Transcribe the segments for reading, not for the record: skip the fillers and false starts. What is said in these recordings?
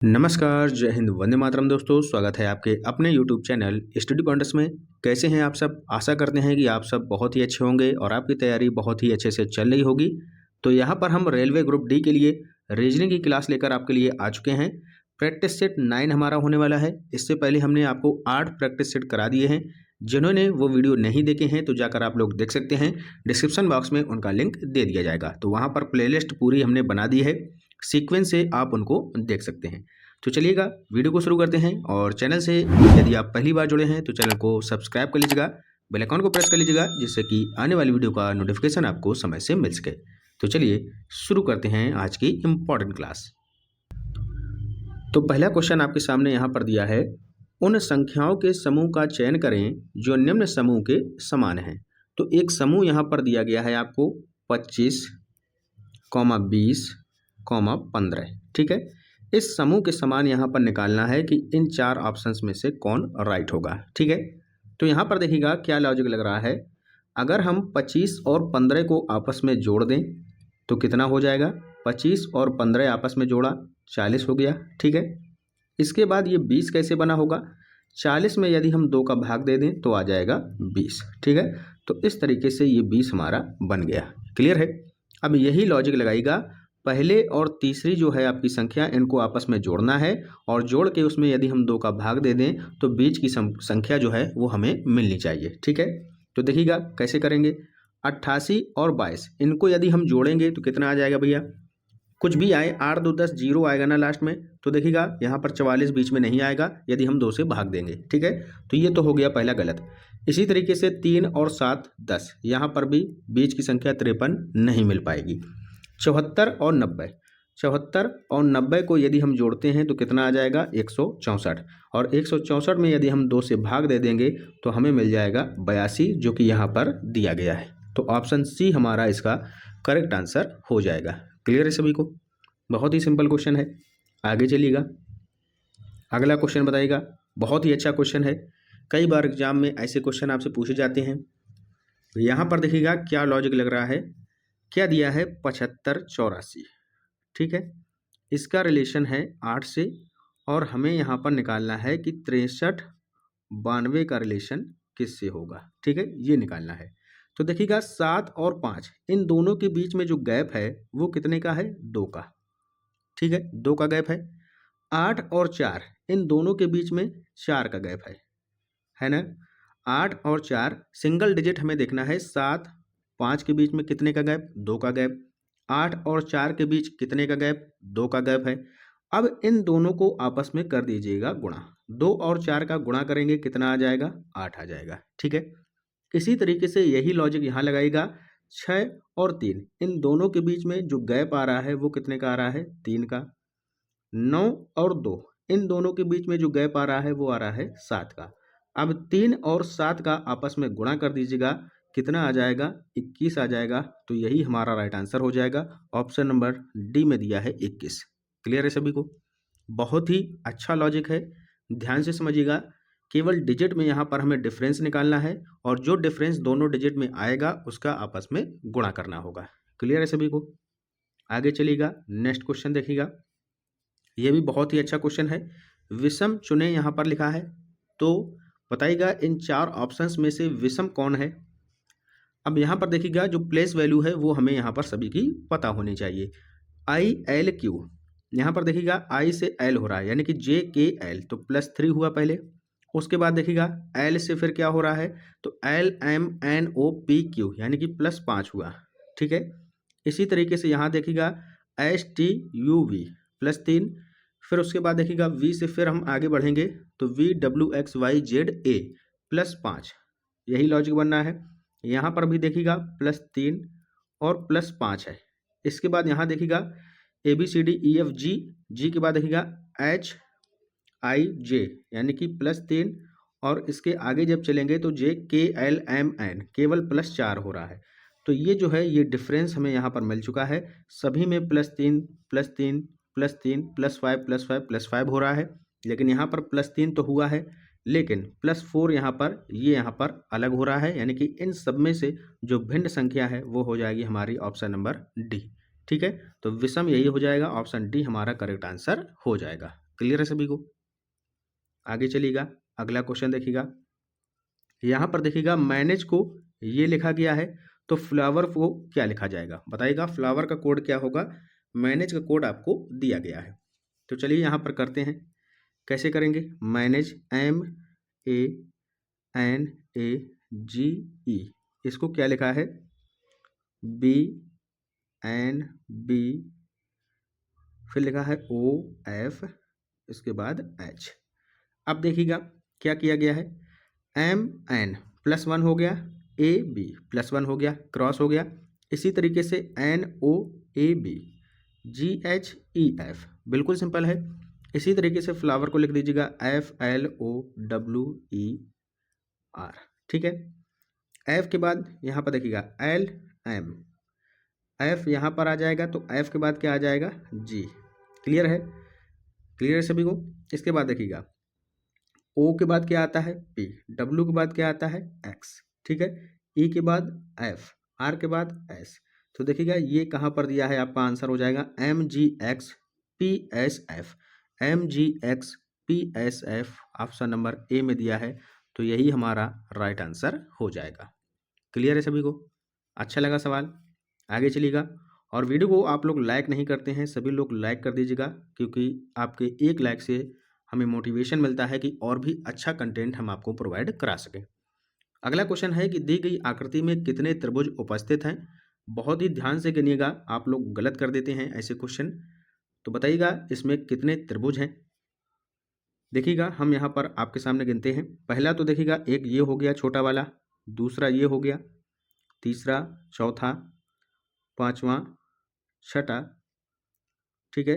नमस्कार, जय हिंद, वंदे मातरम दोस्तों। स्वागत है आपके अपने यूट्यूब चैनल स्टडी पॉइंट्स में। कैसे हैं आप सब? आशा करते हैं कि आप सब बहुत ही अच्छे होंगे और आपकी तैयारी बहुत ही अच्छे से चल रही होगी। तो यहाँ पर हम रेलवे ग्रुप डी के लिए रीजनिंग की क्लास लेकर आपके लिए आ चुके हैं। प्रैक्टिस सेट 9 हमारा होने वाला है। इससे पहले हमने आपको 8 प्रैक्टिस सेट करा दिए हैं। जिन्होंने वो वीडियो नहीं देखे हैं तो जाकर आप लोग देख सकते हैं। डिस्क्रिप्शन बॉक्स में उनका लिंक दे दिया जाएगा। तो वहाँ पर प्लेलिस्ट पूरी हमने बना दी है, सीक्वेंस से आप उनको देख सकते हैं। तो चलिएगा वीडियो को शुरू करते हैं। और चैनल से यदि आप पहली बार जुड़े हैं तो चैनल को सब्सक्राइब कर लीजिएगा, बेल आइकन को प्रेस कर लीजिएगा, जिससे कि आने वाली वीडियो का नोटिफिकेशन आपको समय से मिल सके। तो चलिए शुरू करते हैं आज की इम्पॉर्टेंट क्लास। तो पहला क्वेश्चन आपके सामने यहाँ पर दिया है, उन संख्याओं के समूह का चयन करें जो निम्न समूह के समान हैं। तो एक समूह यहाँ पर दिया गया है आपको 25, 20, 15। ठीक है, इस समूह के समान यहाँ पर निकालना है कि इन 4 ऑप्शंस में से कौन राइट होगा। ठीक है, तो यहाँ पर देखिएगा क्या लॉजिक लग रहा है। अगर हम 25 और 15 को आपस में जोड़ दें तो कितना हो जाएगा? 25 और 15 आपस में जोड़ा 40 हो गया। ठीक है, इसके बाद ये 20 कैसे बना होगा? 40 में यदि हम 2 का भाग दे दें तो आ जाएगा 20। ठीक है, तो इस तरीके से ये 20 हमारा बन गया। क्लियर है? अब यही लॉजिक लगाइएगा, पहले और तीसरी जो है आपकी संख्या, इनको आपस में जोड़ना है और जोड़ के उसमें यदि हम 2 का भाग दे दें तो बीच की संख्या जो है वो हमें मिलनी चाहिए। ठीक है, तो देखिएगा कैसे करेंगे। 88 और 22 इनको यदि हम जोड़ेंगे तो कितना आ जाएगा भैया? कुछ भी आए, 8 2 10 0 आएगा ना लास्ट में। तो देखिएगा यहाँ पर 44 बीच में नहीं आएगा यदि हम 2 से भाग देंगे। ठीक है, तो ये तो हो गया पहला गलत। इसी तरीके से 3 और 7 10, यहाँ पर भी बीच की संख्या 53 नहीं मिल पाएगी। 74 और 90, 74 और 90 को यदि हम जोड़ते हैं तो कितना आ जाएगा? 164। और 164 में यदि हम 2 से भाग दे देंगे तो हमें मिल जाएगा 82, जो कि यहाँ पर दिया गया है। तो ऑप्शन सी हमारा इसका करेक्ट आंसर हो जाएगा। क्लियर है सभी को? बहुत ही सिंपल क्वेश्चन है। आगे चलिएगा, अगला क्वेश्चन बताइएगा। बहुत ही अच्छा क्वेश्चन है, कई बार एग्जाम में ऐसे क्वेश्चन आपसे पूछे जाते हैं। यहाँ पर देखिएगा क्या लॉजिक लग रहा है। क्या दिया है? 75 84। ठीक है, इसका रिलेशन है 8 से, और हमें यहाँ पर निकालना है कि 63 92 का रिलेशन किससे होगा। ठीक है, ये निकालना है। तो देखिएगा 7 और 5 इन दोनों के बीच में जो गैप है वो कितने का है? 2 का। ठीक है, 2 का गैप है। 8 और 4 इन दोनों के बीच में 4 का गैप है ना? 8 और 4 सिंगल डिजिट हमें देखना है। 7 5 के बीच में कितने का गैप? 2 का गैप। 8 और 4 के बीच कितने का गैप? 2 का गैप है। अब इन दोनों को आपस में कर दीजिएगा गुणा। 2 और 4 का गुणा करेंगे कितना आ जाएगा? 8 आ जाएगा। ठीक है, इसी तरीके से यही लॉजिक यहाँ लगाइएगा। 6 और 3 इन दोनों के बीच में जो गैप आ रहा है वो कितने का आ रहा है? 3 का। 9 और 2 इन दोनों के बीच में जो गैप आ रहा है वो आ रहा है 7 का। अब 3 और 7 का आपस में गुणा कर दीजिएगा, कितना आ जाएगा? 21 आ जाएगा। तो यही हमारा राइट आंसर हो जाएगा। ऑप्शन नंबर डी में दिया है 21। क्लियर है सभी को? बहुत ही अच्छा लॉजिक है, ध्यान से समझिएगा। केवल डिजिट में यहाँ पर हमें डिफरेंस निकालना है और जो डिफरेंस दोनों डिजिट में आएगा उसका आपस में गुणा करना होगा। क्लियर है सभी को? आगे चलिएगा, नेक्स्ट क्वेश्चन देखिएगा। ये भी बहुत ही अच्छा क्वेश्चन है। विषम चुने यहाँ पर लिखा है, तो बताइएगा इन 4 ऑप्शंस में से विषम कौन है। अब यहाँ पर देखिएगा जो प्लेस वैल्यू है वो हमें यहाँ पर सभी की पता होनी चाहिए। आई एल क्यू, यहाँ पर देखिएगा आई से एल हो रहा है, यानी कि जे के एल, तो +3 हुआ पहले। उसके बाद देखिएगा एल से फिर क्या हो रहा है? तो L M N O P Q, यानी कि +5 हुआ। ठीक है, इसी तरीके से यहाँ देखिएगा एस टी यू वी +3। फिर उसके बाद देखिएगा वी से फिर हम आगे बढ़ेंगे तो V W X Y Z A +5, यही लॉजिक बनना है। यहाँ पर भी देखिएगा +3 और +5 है। इसके बाद यहाँ देखिएगा A B C D E F G, G के बाद देखिएगा एच आई जे, यानी कि +3, और इसके आगे जब चलेंगे तो जे के एल एम एन केवल +4 हो रहा है। तो ये जो है ये डिफरेंस हमें यहाँ पर मिल चुका है। सभी में +3 +3 +3 +5 +5 +5 हो रहा है, लेकिन यहाँ पर +3 तो हुआ है, लेकिन +4 यहाँ पर ये यहाँ पर अलग हो रहा है, यानी कि इन सब में से जो भिन्न संख्या है वो हो जाएगी हमारी ऑप्शन नंबर डी। ठीक है, तो विषम यही हो जाएगा, ऑप्शन डी हमारा करेक्ट आंसर हो जाएगा। क्लियर है सभी को? आगे चलिएगा, अगला क्वेश्चन देखिएगा। यहाँ पर देखिएगा मैनेज को ये लिखा गया है, तो फ्लावर को क्या लिखा जाएगा बताइएगा। फ्लावर का कोड क्या होगा, मैनेज का कोड आपको दिया गया है। तो चलिए यहाँ पर करते हैं, कैसे करेंगे। मैनेज MANAGE, इसको क्या लिखा है, BNB, फिर लिखा है OF, इसके बाद H। अब देखिएगा क्या किया गया है, MN +1 हो गया, AB +1 हो गया, क्रॉस हो गया। इसी तरीके से NOAB GHEF, बिल्कुल सिंपल है। इसी तरीके से फ्लावर को लिख दीजिएगा FLOWER, ठीक है। F के बाद यहाँ पर देखिएगा LM, F यहाँ पर आ जाएगा, तो F के बाद क्या आ जाएगा, G। क्लियर है? क्लियर है सभी को? इसके बाद देखिएगा O के बाद क्या आता है, P, W के बाद क्या आता है, X, ठीक है। E के बाद F, R के बाद S। तो देखिएगा ये कहाँ पर दिया है, आपका आंसर हो जाएगा MGXPSF, MGXPSF option number A में दिया है, तो यही हमारा राइट आंसर हो जाएगा। क्लियर है सभी को? अच्छा लगा सवाल? आगे चलिएगा। और वीडियो को आप लोग लाइक नहीं करते हैं, सभी लोग लाइक कर दीजिएगा, क्योंकि आपके एक लाइक से हमें मोटिवेशन मिलता है कि और भी अच्छा कंटेंट हम आपको प्रोवाइड करा सकें। अगला क्वेश्चन है कि दी गई आकृति में कितने त्रिभुज उपस्थित हैं। बहुत ही ध्यान से गिनिएगा, आप लोग गलत कर देते हैं ऐसे क्वेश्चन। तो बताइएगा इसमें कितने त्रिभुज हैं। देखिएगा हम यहाँ पर आपके सामने गिनते हैं। पहला तो देखिएगा एक ये हो गया छोटा वाला, दूसरा ये हो गया, तीसरा, चौथा, पांचवा, छठा, ठीक है,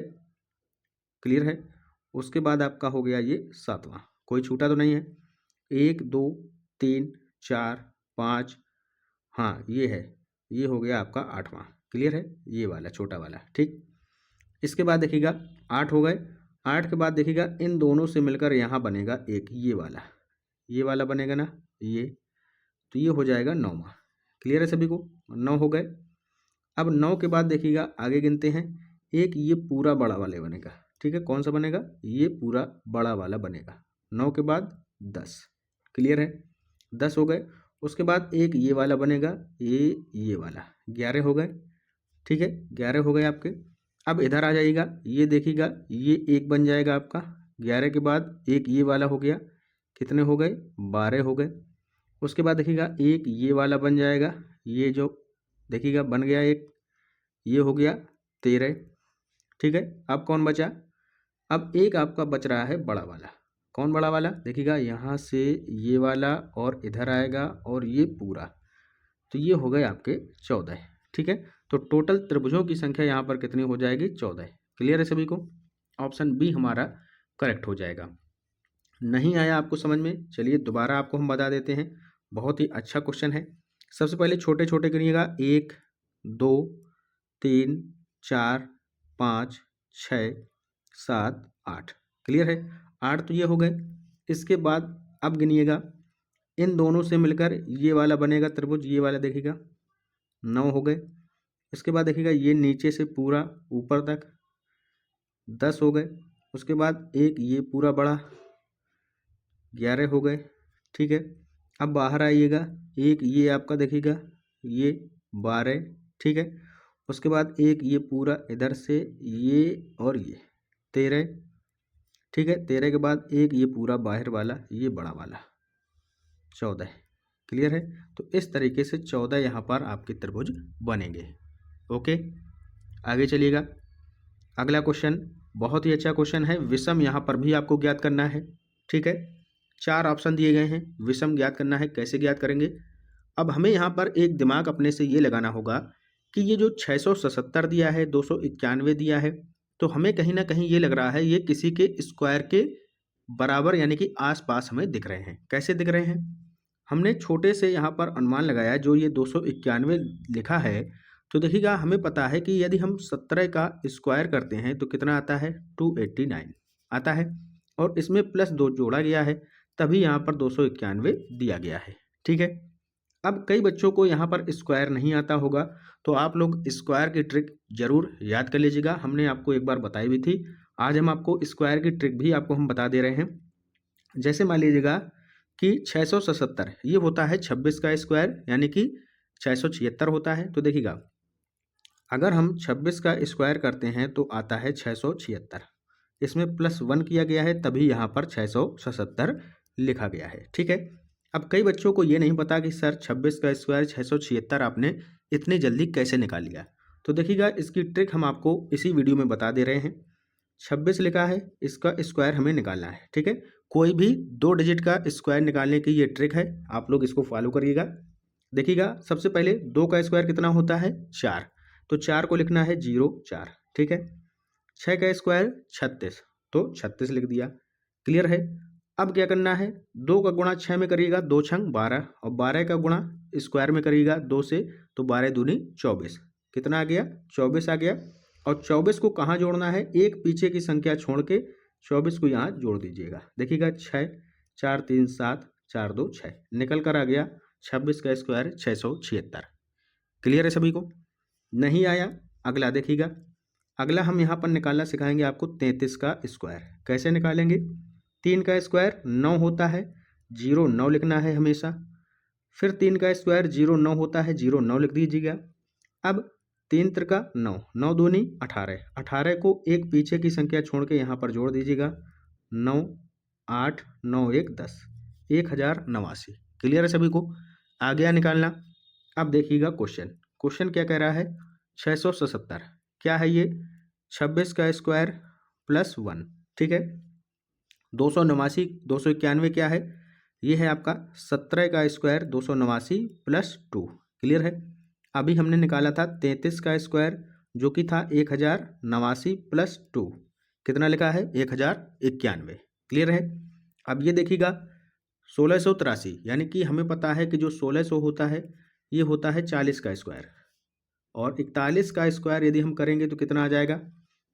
क्लियर है। उसके बाद आपका हो गया ये सातवां, कोई छूटा तो नहीं है। 1 2 3 4 5, हाँ ये है, ये हो गया आपका आठवां। क्लियर है, ये वाला छोटा वाला, ठीक। इसके बाद देखिएगा 8 हो गए। 8 के बाद देखिएगा इन दोनों से मिलकर यहाँ बनेगा एक ये वाला बनेगा ना, ये, तो ये हो जाएगा 9वां। क्लियर है सभी को? 9 हो गए। अब 9 के बाद देखिएगा आगे गिनते हैं, एक ये पूरा बड़ा वाले बनेगा, ठीक है। कौन सा बनेगा, ये पूरा बड़ा वाला बनेगा। 9 के बाद 10, क्लियर है, 10 हो गए। उसके बाद एक ये वाला बनेगा, ये वाला, 11 हो गए, ठीक है, 11 हो गए आपके। अब इधर आ जाइएगा, ये देखिएगा ये एक बन जाएगा आपका। 11 के बाद एक ये वाला हो गया, कितने हो गए, 12 हो गए। उसके बाद देखिएगा एक ये वाला बन जाएगा, ये जो देखिएगा बन गया एक, ये हो गया 13, ठीक है। अब कौन बचा, अब एक आपका बच रहा है बड़ा वाला। कौन बड़ा वाला, देखिएगा यहाँ से ये वाला और इधर आएगा और ये पूरा, तो ये हो गए आपके 14, ठीक है। तो टोटल त्रिभुजों की संख्या यहाँ पर कितनी हो जाएगी, 14। क्लियर है सभी को? ऑप्शन बी हमारा करेक्ट हो जाएगा। नहीं आया आपको समझ में, चलिए दोबारा आपको हम बता देते हैं। बहुत ही अच्छा क्वेश्चन है। सबसे पहले छोटे छोटे गिनिएगा, 1 2 3 4 5 6 7 8, क्लियर है, 8 तो ये हो गए। इसके बाद अब गिनिएगा, इन दोनों से मिलकर ये वाला बनेगा त्रिभुज, ये वाला देखिएगा 9 हो गए। इसके बाद देखिएगा ये नीचे से पूरा ऊपर तक 10 हो गए। उसके बाद एक ये पूरा बड़ा 11 हो गए, ठीक है। अब बाहर आइएगा, एक ये आपका देखिएगा ये 12, ठीक है। उसके बाद एक ये पूरा इधर से ये और ये 13, ठीक है। 13 के बाद एक ये पूरा बाहर वाला, ये बड़ा वाला 14, क्लियर है। तो इस तरीके से 14 यहाँ पर आपके त्रिभुज बनेंगे। ओके, आगे चलिएगा। अगला क्वेश्चन बहुत ही अच्छा क्वेश्चन है। विषम यहाँ पर भी आपको ज्ञात करना है, ठीक है। 4 ऑप्शन दिए गए हैं, विषम ज्ञात करना है। कैसे ज्ञात करेंगे, अब हमें यहाँ पर एक दिमाग अपने से ये लगाना होगा कि ये जो 677 दिया है, 291 दिया है, तो हमें कहीं ना कहीं ये लग रहा है ये किसी के स्क्वायर के बराबर यानी कि आसपास हमें दिख रहे हैं। कैसे दिख रहे हैं, हमने छोटे से यहाँ पर अनुमान लगाया, जो ये 291 लिखा है, तो देखिएगा हमें पता है कि यदि हम 17 का स्क्वायर करते हैं तो कितना आता है, 289 आता है, और इसमें +2 जोड़ा गया है, तभी यहाँ पर 291 दिया गया है, ठीक है। अब कई बच्चों को यहाँ पर स्क्वायर नहीं आता होगा, तो आप लोग स्क्वायर की ट्रिक जरूर याद कर लीजिएगा। हमने आपको एक बार बताई भी थी, आज हम आपको स्क्वायर की ट्रिक भी आपको हम बता दे रहे हैं। जैसे मान लीजिएगा कि 677 ये होता है 26 का स्क्वायर, यानी कि 676 होता है। तो देखिएगा, अगर हम 26 का स्क्वायर करते हैं तो आता है 676, इसमें +1 किया गया है तभी यहाँ पर 677 लिखा गया है। ठीक है, अब कई बच्चों को ये नहीं पता कि सर 26 का स्क्वायर 676 आपने इतनी जल्दी कैसे निकाल लिया। तो देखिएगा, इसकी ट्रिक हम आपको इसी वीडियो में बता दे रहे हैं। 26 लिखा है, इसका स्क्वायर हमें निकालना है। ठीक है, कोई भी 2 डिजिट का स्क्वायर निकालने की ये ट्रिक है, आप लोग इसको फॉलो करिएगा। देखिएगा, सबसे पहले 2 का स्क्वायर कितना होता है 4, तो 4 को लिखना है 0 4। ठीक है, 6 का स्क्वायर 36, तो 36 लिख दिया। क्लियर है। अब क्या करना है, 2 का गुणा 6 में करिएगा, 2 छंग 12, और 12 का गुणा स्क्वायर में करिएगा 2 से, तो 12 दूनी 24। कितना आ गया 24 आ गया। और 24 को कहाँ जोड़ना है, एक पीछे की संख्या छोड़ के 24 को यहाँ जोड़ दीजिएगा। देखिएगा 6 4 3 7 4 2 6 निकल कर आ गया 26 का स्क्वायर 676। क्लियर है सभी को। नहीं आया, अगला देखिएगा। अगला हम यहाँ पर निकालना सिखाएंगे आपको 33 का स्क्वायर। कैसे निकालेंगे, 3 का स्क्वायर 9 होता है, 0 9 लिखना है हमेशा। फिर 3 का स्क्वायर 0 9 होता है, 0 9 लिख दीजिएगा। अब 3 त्रिका 9, 9 दूनी 18, 18 को एक पीछे की संख्या छोड़ के यहाँ पर जोड़ दीजिएगा, 9 8 9 1 10, 1089। क्लियर है सभी को, आ गया निकालना। अब देखिएगा क्वेश्चन क्या कह रहा है, 677 क्या है ये, 26 का स्क्वायर +1। ठीक है, 289 291 क्या है, ये है आपका 17 का स्क्वायर 289 +2। क्लियर है। अभी हमने निकाला था 33 का स्क्वायर जो कि था 1089 +2, कितना लिखा है 1091। क्लियर है। अब ये देखिएगा 1683, यानी कि हमें पता है कि जो 1600 होता है ये होता है 40 का स्क्वायर, और 41 का स्क्वायर यदि हम करेंगे तो कितना आ जाएगा,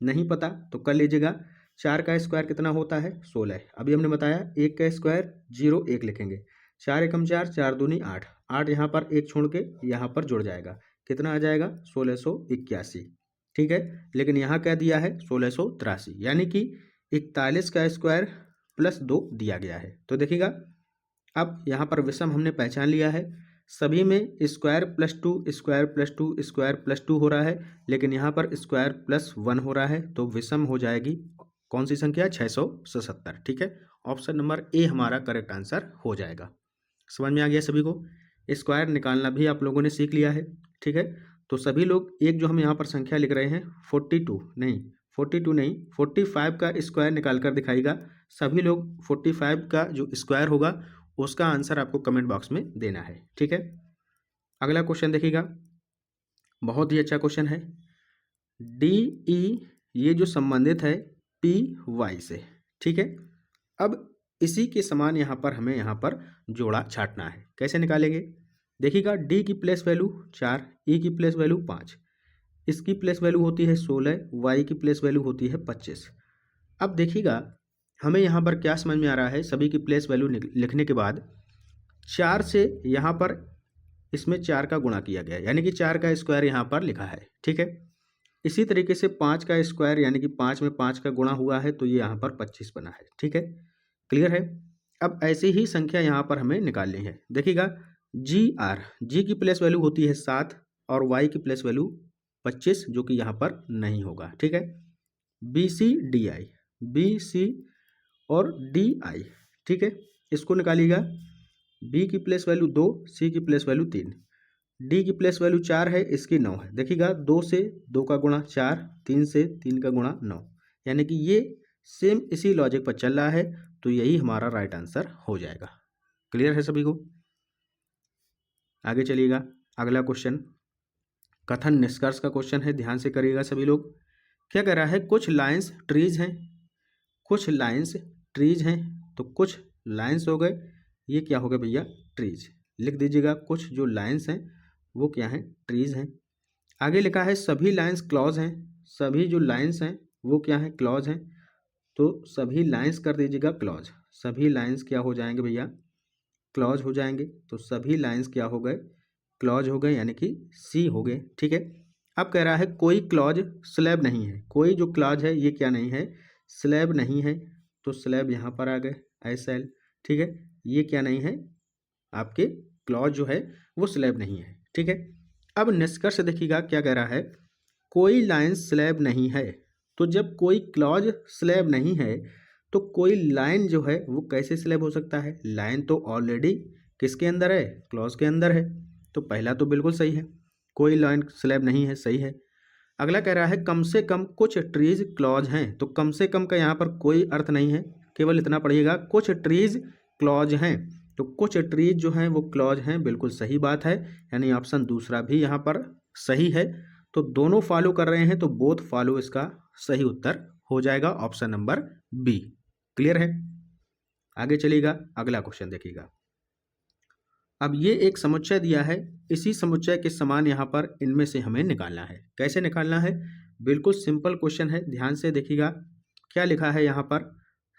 नहीं पता तो कर लीजिएगा। 4 का स्क्वायर कितना होता है 16, अभी हमने बताया। 1 का स्क्वायर 0 1 लिखेंगे, 4 एकम 4 4 दूनी 8, 8 यहाँ पर 1 छोड़ के यहाँ पर जुड़ जाएगा, कितना आ जाएगा 1681। ठीक है, लेकिन यहाँ क्या दिया है 1683, यानी कि 41 का स्क्वायर +2 दिया गया है। तो देखिएगा, अब यहाँ पर विषम हमने पहचान लिया है, सभी में स्क्वायर +2 स्क्वायर +2 स्क्वायर +2 हो रहा है, लेकिन यहाँ पर स्क्वायर +1 हो रहा है, तो विषम हो जाएगी कौन सी संख्या 677। ठीक है, ऑप्शन नंबर ए हमारा करेक्ट आंसर हो जाएगा। समझ में आ गया सभी को, स्क्वायर निकालना भी आप लोगों ने सीख लिया है। ठीक है, तो सभी लोग एक जो हम यहाँ पर संख्या लिख रहे हैं 42 नहीं 45 का स्क्वायर निकाल कर दिखाएगा। सभी लोग 45 का जो स्क्वायर होगा उसका आंसर आपको कमेंट बॉक्स में देना है। ठीक है, अगला क्वेश्चन देखिएगा, बहुत ही अच्छा क्वेश्चन है। DE ये जो संबंधित है PY से। ठीक है, अब इसी के समान यहाँ पर हमें यहाँ पर जोड़ा छाटना है। कैसे निकालेंगे, देखिएगा D की प्लेस वैल्यू 4, E की प्लेस वैल्यू 5, इसकी प्लेस वैल्यू होती है 16, Y की प्लेस वैल्यू होती है 25। अब देखिएगा, हमें यहाँ पर क्या समझ में आ रहा है, सभी की प्लेस वैल्यू लिखने के बाद 4 से यहाँ पर इसमें 4 का गुणा किया गया, यानी कि 4 का स्क्वायर यहाँ पर लिखा है। ठीक है, इसी तरीके से 5 का स्क्वायर यानी कि 5 में 5 का गुणा हुआ है, तो ये यहाँ पर 25 बना है। ठीक है, क्लियर है। अब ऐसी ही संख्या यहाँ पर हमें निकालनी है। देखिएगा, जी की प्लेस वैल्यू होती है 7 और Y की प्लेस वैल्यू 25, जो कि यहाँ पर नहीं होगा। ठीक है, BC और DI। ठीक है, इसको निकालिएगा। B की प्लेस वैल्यू 2, C की प्लेस वैल्यू 3, D की प्लेस वैल्यू 4 है, इसकी 9 है। देखिएगा, 2 से 2 का गुणा 4, 3 से 3 का गुणा 9, यानी कि ये सेम इसी लॉजिक पर चल रहा है, तो यही हमारा राइट आंसर हो जाएगा। क्लियर है सभी को, आगे चलिएगा। अगला क्वेश्चन कथन निष्कर्ष का क्वेश्चन है, ध्यान से करिएगा सभी लोग। क्या कह रहा है, कुछ लाइंस ट्रीज हैं, कुछ लाइंस ट्रीज हैं, तो कुछ लाइंस हो गए, ये क्या हो गए भैया ट्रीज। लिख दीजिएगा, कुछ जो लाइंस हैं वो क्या हैं ट्रीज हैं। आगे लिखा है सभी लाइंस क्लॉज हैं, सभी जो लाइंस हैं वो क्या हैं क्लॉज हैं, तो सभी लाइंस कर दीजिएगा क्लॉज। सभी लाइंस क्या हो जाएंगे भैया क्लॉज हो जाएंगे, तो सभी लाइंस क्या हो गए क्लॉज हो गए, यानी कि सी हो गए। ठीक है, अब कह रहा है कोई क्लॉज स्लैब नहीं है, कोई जो क्लॉज है ये क्या नहीं है स्लैब नहीं है तो स्लैब यहाँ पर आ गए SL, ठीक है। ये क्या नहीं है, आपके क्लॉज जो है वो स्लैब नहीं है, ठीक है। अब निष्कर्ष देखिएगा क्या कह रहा है, कोई लाइन स्लैब नहीं है। तो जब कोई क्लॉज स्लैब नहीं है तो कोई लाइन जो है वो कैसे स्लैब हो सकता है? लाइन तो ऑलरेडी किसके अंदर है, क्लॉज के अंदर है। तो पहला तो बिल्कुल सही है, कोई लाइन स्लैब नहीं है, सही है। अगला कह रहा है कम से कम कुछ ट्रीज क्लॉज हैं। तो कम से कम का यहाँ पर कोई अर्थ नहीं है, केवल इतना पढ़िएगा, कुछ ट्रीज क्लॉज हैं। तो कुछ ट्रीज जो हैं वो क्लॉज हैं, बिल्कुल सही बात है, यानी ऑप्शन दूसरा भी यहाँ पर सही है। तो दोनों फॉलो कर रहे हैं तो बोथ फॉलो इसका सही उत्तर हो जाएगा, ऑप्शन नंबर बी। क्लियर है? आगे चलिएगा, अगला क्वेश्चन देखिएगा। अब ये एक समुच्चय दिया है, इसी समुच्चय के समान यहाँ पर इनमें से हमें निकालना है। कैसे निकालना है? बिल्कुल सिंपल क्वेश्चन है, ध्यान से देखिएगा। क्या लिखा है यहाँ पर,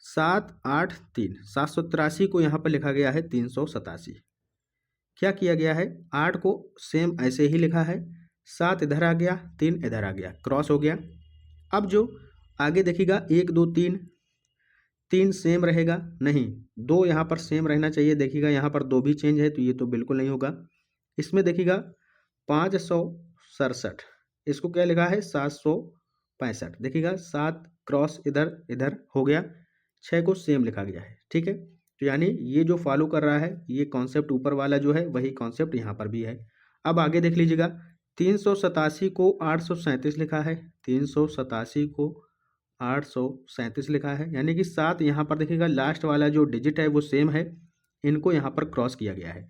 7 8 3, 783 को यहाँ पर लिखा गया है 387। क्या किया गया है, 8 को सेम ऐसे ही लिखा है, 7 इधर आ गया, 3 इधर आ गया, क्रॉस हो गया। अब जो आगे देखिएगा 1 2 3, 3 सेम रहेगा नहीं, 2 यहाँ पर सेम रहना चाहिए। देखिएगा यहाँ पर 2 भी चेंज है तो ये तो बिल्कुल नहीं होगा। इसमें देखिएगा 567, इसको क्या लिखा है 765। देखिएगा 7 क्रॉस इधर इधर हो गया, 6 को सेम लिखा गया है, ठीक है। तो यानी ये जो फॉलो कर रहा है, ये कॉन्सेप्ट ऊपर वाला जो है वही कॉन्सेप्ट यहाँ पर भी है। अब आगे देख लीजिएगा, 387 को 837 लिखा है, 387 को 837 लिखा है, यानी कि 7 यहाँ पर देखिएगा लास्ट वाला जो डिजिट है वो सेम है, इनको यहाँ पर क्रॉस किया गया है।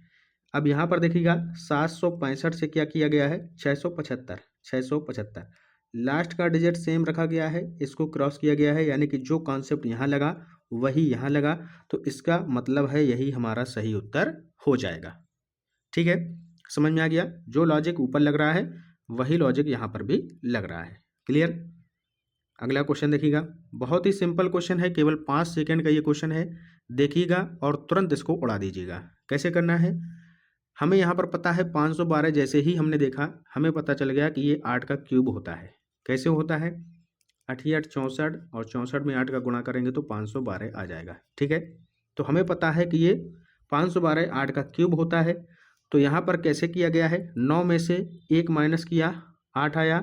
अब यहाँ पर देखिएगा 765 से क्या किया गया है, 675, 675 लास्ट का डिजिट सेम रखा गया है, इसको क्रॉस किया गया है, यानी कि जो कॉन्सेप्ट यहाँ लगा वही यहाँ लगा। तो इसका मतलब है यही हमारा सही उत्तर हो जाएगा, ठीक है। समझ में आ गया? जो लॉजिक ऊपर लग रहा है वही लॉजिक यहाँ पर भी लग रहा है। क्लियर? अगला क्वेश्चन देखिएगा, बहुत ही सिंपल क्वेश्चन है, केवल 5 सेकंड का ये क्वेश्चन है, देखिएगा और तुरंत इसको उड़ा दीजिएगा। कैसे करना है, हमें यहाँ पर पता है 512, जैसे ही हमने देखा हमें पता चल गया कि ये 8 का क्यूब होता है। कैसे होता है, 8 8 64 और 64 में 8 का गुणा करेंगे तो 512 आ जाएगा, ठीक है। तो हमें पता है कि ये 512 8 का क्यूब होता है। तो यहाँ पर कैसे किया गया है, 9 में से 1 माइनस किया, 8 आया,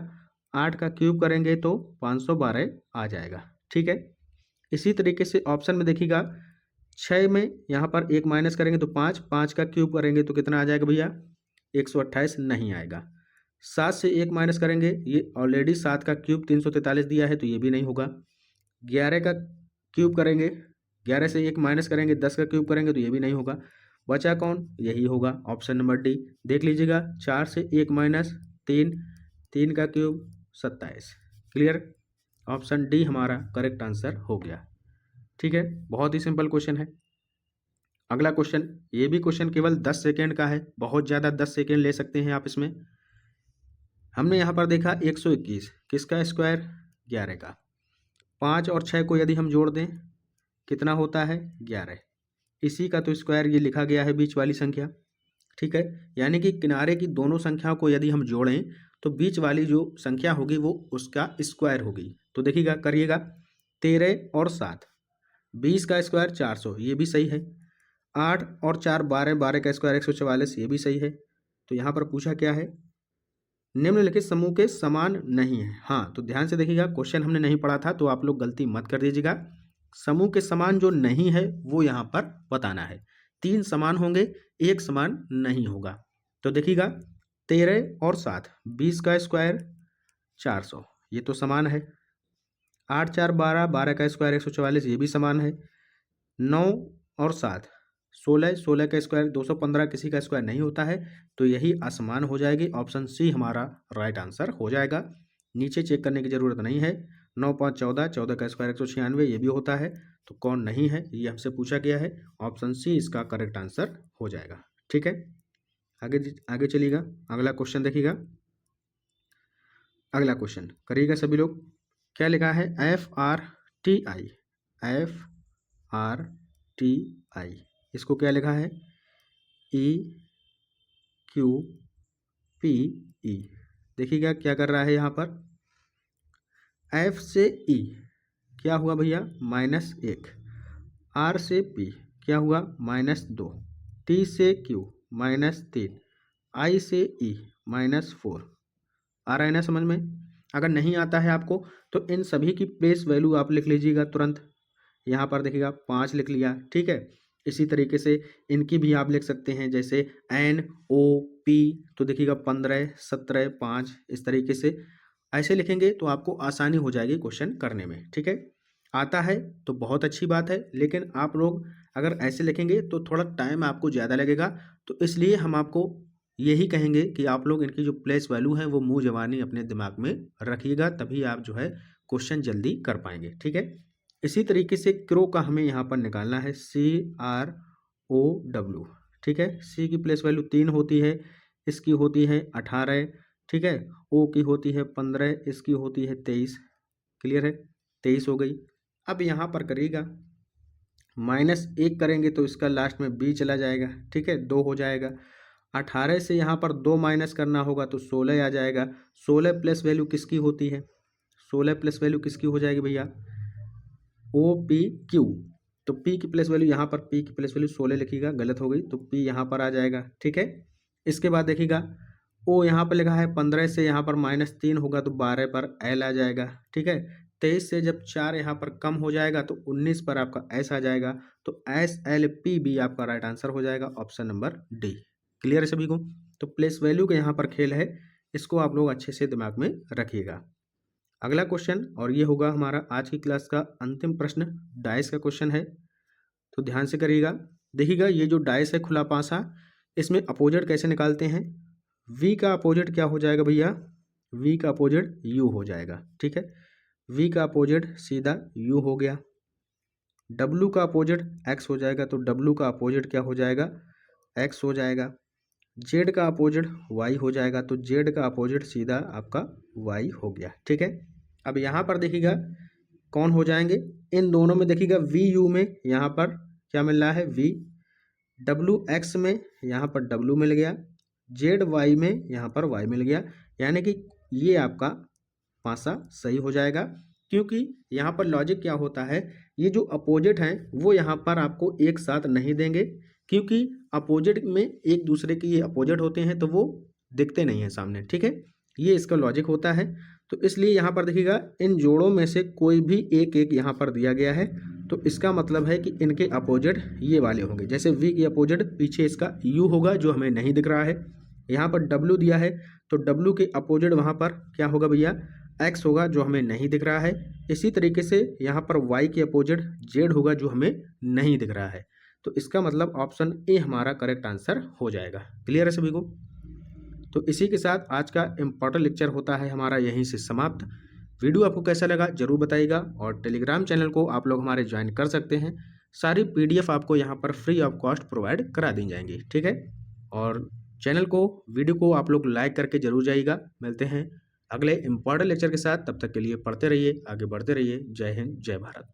8 का क्यूब करेंगे तो 512 आ जाएगा, ठीक है। इसी तरीके से ऑप्शन में देखिएगा, 6 में यहाँ पर 1 माइनस करेंगे तो 5, 5 का क्यूब करेंगे तो कितना आ जाएगा भैया, 128 नहीं आएगा। 7 से 1 माइनस करेंगे, ये ऑलरेडी 7 का क्यूब 343 दिया है तो ये भी नहीं होगा। 11 का क्यूब करेंगे, 11 से 1 माइनस करेंगे, 10 का क्यूब करेंगे तो ये भी नहीं होगा। बचा कौन, यही होगा, ऑप्शन नंबर डी। देख लीजिएगा, 4 से 1 माइनस 3, 3 का क्यूब 27। क्लियर? ऑप्शन डी हमारा करेक्ट आंसर हो गया, ठीक है। बहुत ही सिंपल क्वेश्चन है। अगला क्वेश्चन, ये भी क्वेश्चन केवल 10 सेकेंड का है, बहुत ज़्यादा 10 सेकेंड ले सकते हैं आप इसमें। हमने यहाँ पर देखा 121, किसका स्क्वायर, 11 का। 5 और 6 को यदि हम जोड़ दें कितना होता है, 11। इसी का तो स्क्वायर ये लिखा गया है बीच वाली संख्या, ठीक है। यानी कि किनारे की दोनों संख्याओं को यदि हम जोड़ें तो बीच वाली जो संख्या होगी वो उसका स्क्वायर होगी। तो देखिएगा, करिएगा, 13 और 7, 20 का स्क्वायर 400, ये भी सही है। 8 और 4 12, 12 का स्क्वायर 144, ये भी सही है। तो यहाँ पर पूछा क्या है, निम्नलिखित समूह के समान नहीं है। हाँ, तो ध्यान से देखिएगा, क्वेश्चन हमने नहीं पढ़ा था तो आप लोग गलती मत कर दीजिएगा। समूह के समान जो नहीं है वो यहाँ पर बताना है। 3 समान होंगे, 1 समान नहीं होगा। तो देखिएगा, 13 और 7, 20 का स्क्वायर 400, ये तो समान है। 8 4 12, 12 का स्क्वायर 144, ये भी समान है। 9 और 7, 16, 16 का स्क्वायर 215, किसी का स्क्वायर नहीं होता है, तो यही असमान हो जाएगी। ऑप्शन सी हमारा राइट आंसर हो जाएगा। नीचे चेक करने की ज़रूरत नहीं है। 9 5 14, 14 का स्क्वायर 196, ये भी होता है। तो कौन नहीं है ये हमसे पूछा गया है, ऑप्शन सी इसका करेक्ट आंसर हो जाएगा, ठीक है। आगे चलिएगा, अगला क्वेश्चन देखिएगा। अगला क्वेश्चन करिएगा सभी लोग। क्या लिखा है, FRTI, FRTI, इसको क्या लिखा है, EQPE। देखिएगा क्या कर रहा है यहाँ पर, F से E, क्या हुआ भैया -1, R से P क्या हुआ -2, T से Q -3, I से E -4। आ रहा है ना समझ में? अगर नहीं आता है आपको तो इन सभी की प्लेस वैल्यू आप लिख लीजिएगा तुरंत। यहाँ पर देखिएगा 5 लिख लिया, ठीक है। इसी तरीके से इनकी भी आप लिख सकते हैं, जैसे NOP तो देखिएगा 15, 17, 5, इस तरीके से ऐसे लिखेंगे तो आपको आसानी हो जाएगी क्वेश्चन करने में, ठीक है। आता है तो बहुत अच्छी बात है, लेकिन आप लोग अगर ऐसे लिखेंगे तो थोड़ा टाइम आपको ज़्यादा लगेगा। तो इसलिए हम आपको यही कहेंगे कि आप लोग इनकी जो प्लेस वैल्यू है वो मुँह ज़बानी अपने दिमाग में रखिएगा, तभी आप जो है क्वेश्चन जल्दी कर पाएंगे, ठीक है। इसी तरीके से क्रो का हमें यहाँ पर निकालना है CROW, ठीक है। C की प्लेस वैल्यू 3 होती है, इसकी होती है 18, ठीक है। O की होती है 15, इसकी होती है 23, क्लियर है, 23 हो गई। अब यहाँ पर करिएगा -1 करेंगे तो इसका लास्ट में B चला जाएगा, ठीक है, 2 हो जाएगा। 18 से यहाँ पर 2 माइनस करना होगा तो 16 आ जाएगा। 16 प्लस वैल्यू किसकी होती है? 16 प्लस वैल्यू किसकी हो जाएगी भैया? OPQ। तो P की प्लस वैल्यू यहाँ पर P की प्लस वैल्यू 16 लिखिएगा, गलत हो गई तो P यहाँ पर आ जाएगा, ठीक है। इसके बाद देखिएगा O यहाँ पर लिखा है 15 से यहाँ पर -3 होगा तो 12 पर L आ जाएगा, ठीक है। 23 से जब 4 यहाँ पर कम हो जाएगा तो 19 पर आपका S आ जाएगा, तो SLPB आपका राइट आंसर हो जाएगा, ऑप्शन नंबर D। क्लियर है सभी को? तो प्लेस वैल्यू का यहाँ पर खेल है, इसको आप लोग अच्छे से दिमाग में रखिएगा। अगला क्वेश्चन, और ये होगा हमारा आज की क्लास का अंतिम प्रश्न, डाइस का क्वेश्चन है, तो ध्यान से करिएगा। देखिएगा ये जो डाइस है खुला पासा, इसमें अपोजिट कैसे निकालते हैं? V का अपोजिट क्या हो जाएगा भैया? V का अपोजिट U हो जाएगा, ठीक है। V का अपोजिट सीधा U हो गया। W का अपोजिट X हो जाएगा, तो W का अपोजिट क्या हो जाएगा? X हो जाएगा। Z का अपोजिट Y हो जाएगा, तो Z का अपोजिट सीधा आपका Y हो गया, ठीक है। अब यहाँ पर देखिएगा कौन हो जाएंगे? इन दोनों में देखिएगा VU में यहाँ पर क्या मिल रहा है? V। WX में यहाँ पर W मिल गया, ZY में यहाँ पर Y मिल गया, यानी कि ये आपका पासा सही हो जाएगा। क्योंकि यहाँ पर लॉजिक क्या होता है, ये जो अपोजिट हैं वो यहाँ पर आपको एक साथ नहीं देंगे, क्योंकि अपोजिट में एक दूसरे के ये अपोजिट होते हैं तो वो दिखते नहीं हैं सामने, ठीक है। ये इसका लॉजिक होता है। तो इसलिए यहाँ पर देखिएगा इन जोड़ों में से कोई भी एक एक यहाँ पर दिया गया है, तो इसका मतलब है कि इनके अपोजिट ये वाले होंगे। जैसे V की अपोजिट पीछे इसका U होगा जो हमें नहीं दिख रहा है, यहाँ पर W दिया है तो W के अपोजिट वहाँ पर क्या होगा भैया? X होगा जो हमें नहीं दिख रहा है। इसी तरीके से यहाँ पर Y के अपोजिट Z होगा जो हमें नहीं दिख रहा है। तो इसका मतलब ऑप्शन ए हमारा करेक्ट आंसर हो जाएगा। क्लियर है सभी को? तो इसी के साथ आज का इम्पोर्टेंट लेक्चर होता है हमारा यहीं से समाप्त। वीडियो आपको कैसा लगा जरूर बताइएगा, और टेलीग्राम चैनल को आप लोग हमारे ज्वाइन कर सकते हैं। सारी PDF आपको यहाँ पर फ्री ऑफ कॉस्ट प्रोवाइड करा दी जाएंगी, ठीक है। और चैनल को, वीडियो को आप लोग लाइक करके जरूर जाइएगा। मिलते हैं अगले इम्पोर्टेंट लेक्चर के साथ, तब तक के लिए पढ़ते रहिए, आगे बढ़ते रहिए। जय हिंद, जय भारत।